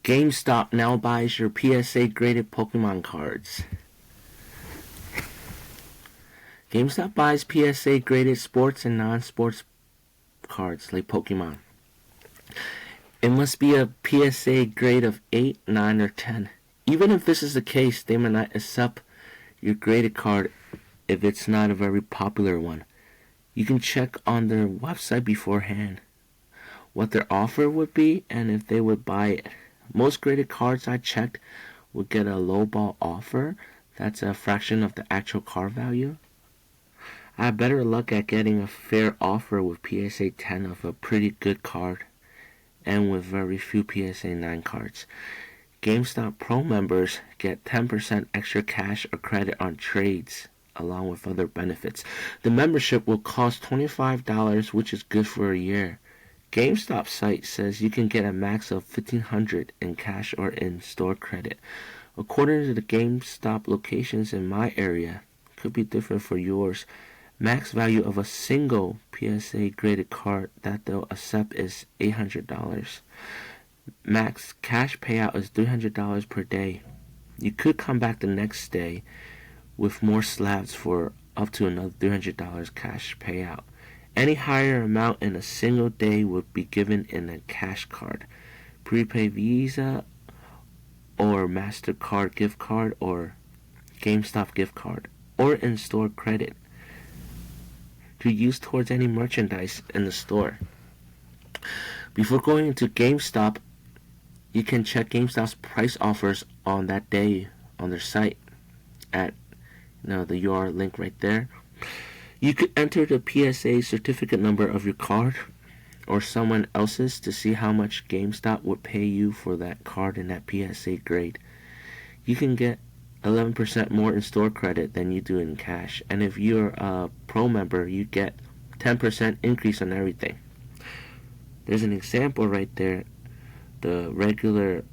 GameStop now buys your PSA graded Pokemon cards. GameStop buys PSA graded sports and non-sports cards like Pokemon. It must be a PSA grade of 8, 9, or 10. Even if this is the case, they may not accept your graded card if it's not a very popular one. You can check on their website beforehand what their offer would be and if they would buy it. Most graded cards I checked would get a lowball offer. That's a fraction of the actual card value. I had better luck at getting a fair offer with PSA 10 of a pretty good card and with very few PSA 9 cards. GameStop Pro members get 10% extra cash or credit on trades along with other benefits. The membership will cost $25, which is good for a year. GameStop site says you can get a max of $1,500 in cash or in-store credit. According to the GameStop locations in my area, could be different for yours, max value of a single PSA graded card that they'll accept is $800. Max cash payout is $300 per day. You could come back the next day with more slabs for up to another $300 cash payout. Any higher amount in a single day would be given in a cash card, prepaid Visa or MasterCard gift card or GameStop gift card, or in-store credit to use towards any merchandise in the store. Before going into GameStop, you can check GameStop's price offers on that day on their site at the URL link right there. You could enter the PSA certificate number of your card or someone else's to see how much GameStop would pay you for that card in that PSA grade. You can get 11% more in store credit than you do in cash, and if you're a pro member, you get 10% increase on everything. There's an example right there, the regular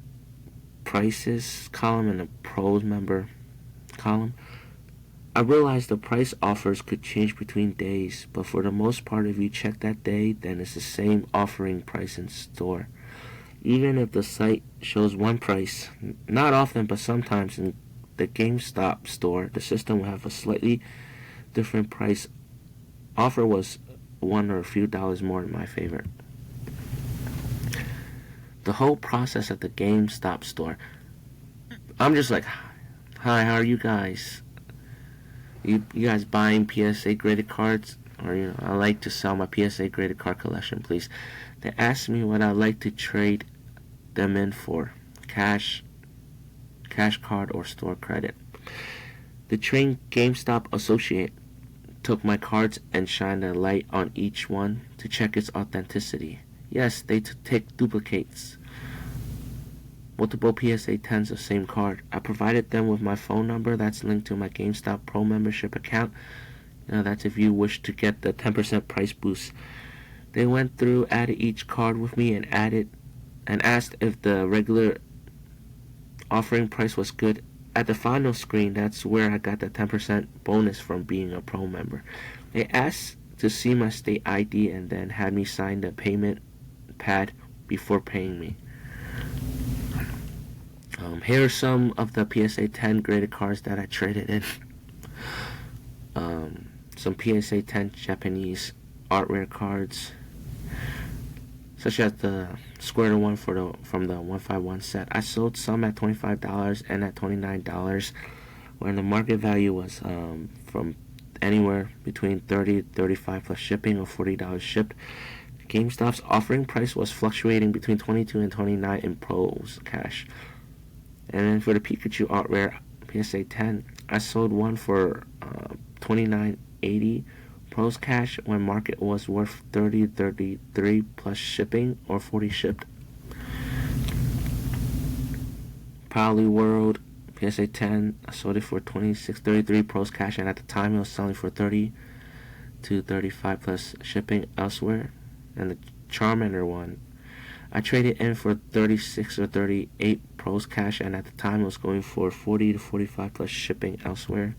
prices column and the pros member column. I realized the price offers could change between days, but for the most part, if you check that day, then it's the same offering price in store. Even if the site shows one price, not often but sometimes in the GameStop store, the system will have a slightly different price. Offer was $1 or a few dollars more in my favor. The whole process at the GameStop store, I'm just like, hi, how are you guys? You guys buying PSA graded cards? Or, I like to sell my PSA graded card collection, please. They asked me what I'd like to trade them in for. Cash card, or store credit. The trained GameStop associate took my cards and shined a light on each one to check its authenticity. Yes, they take duplicates. Multiple PSA 10s of same card. I provided them with my phone number that's linked to my GameStop Pro membership account. That's if you wish to get the 10% price boost. They went through, added each card with me, and asked if the regular offering price was good. At the final screen, that's where I got the 10% bonus from being a pro member. They asked to see my state ID and then had me sign the payment pad before paying me. Here are some of the PSA 10 graded cards that I traded in. Some PSA 10 Japanese art rare cards, such as the Square one from the 151 set. I sold some at $25 and at $29, when the market value was from anywhere between $30 to $35 plus shipping, or $40 shipped. GameStop's offering price was fluctuating between $22 and $29 in pros cash. And then for the Pikachu art rare PSA 10, I sold one for $29.80 pros cash when market was worth $30.33 plus shipping, or $40 shipped. Poly World PSA 10, I sold it for $26.33 pros cash, and at the time it was selling for $30 to $35 plus shipping elsewhere. And the Charmander one, I traded in for $36 or $38 pros cash, and at the time it was going for $40 to $45 plus shipping elsewhere.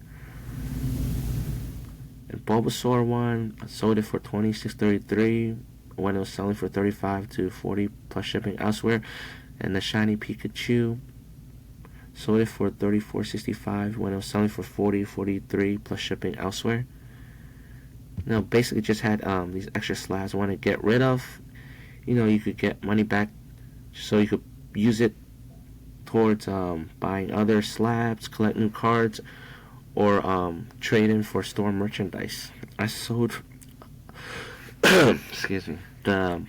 And Bulbasaur one, I sold it for $26.33 when it was selling for $35 to $40 plus shipping elsewhere. And the shiny Pikachu sold it for $34.65 when it was selling for $40.43 plus shipping elsewhere. Basically just had these extra slabs I want to get rid of. You could get money back so you could use it towards buying other slabs, collect new cards, or trade in for store merchandise. I sold excuse me, the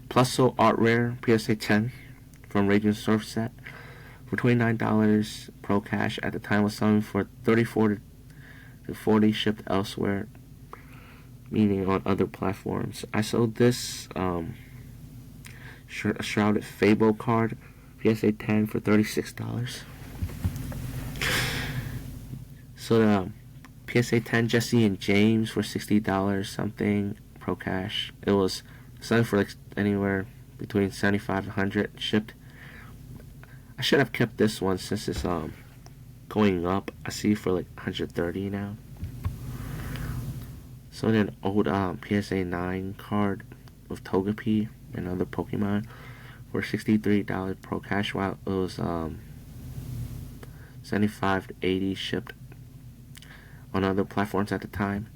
Plusso Art Rare PSA 10 from Raging Surf set for $29 pro cash. At the time was selling for $34 to $40 shipped elsewhere, meaning on other platforms. I sold this Shrouded Fable card PSA 10 for $36. So the PSA 10 Jesse and James for $60 something pro cash. It was selling for like anywhere between $75 to $100 shipped. I should have kept this one since it's going up. I see it for like $130 now. So then old PSA 9 card with Togepi and other Pokemon for $63 pro cash, while it was $75 to $80 shipped on other platforms at the time.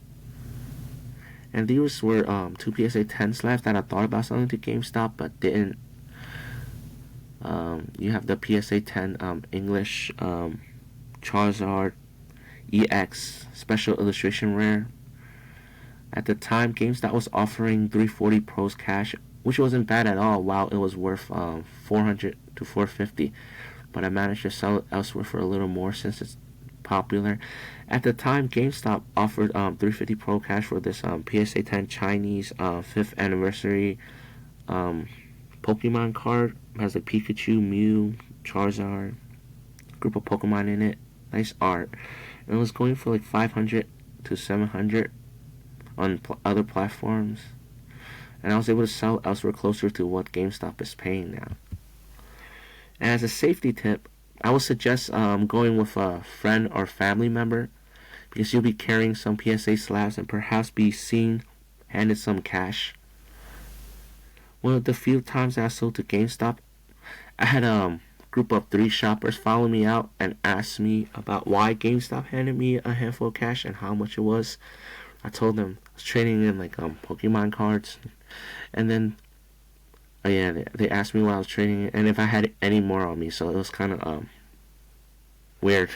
And these were two PSA 10 slabs that I thought about selling to GameStop but didn't. You have the PSA 10 English Charizard EX Special Illustration Rare. At the time, GameStop was offering $340 pros cash, which wasn't bad at all, while it was worth $400 to $450. But I managed to sell it elsewhere for a little more since it's popular. At the time, GameStop offered $350 pro cash for this PSA 10 Chinese 5th anniversary Pokemon card. It has a Pikachu, Mew, Charizard, group of Pokemon in it. Nice art. And it was going for like $500 to $700 on other platforms. And I was able to sell elsewhere closer to what GameStop is paying now. And as a safety tip, I would suggest going with a friend or family member, because you'll be carrying some PSA slabs and perhaps be seen handed some cash. One of the few times that I sold to GameStop, I had a group of 3 shoppers follow me out and ask me about why GameStop handed me a handful of cash and how much it was. I told them I was trading in like Pokemon cards, and then they asked me what I was trading in and if I had any more on me. So it was kind of weird.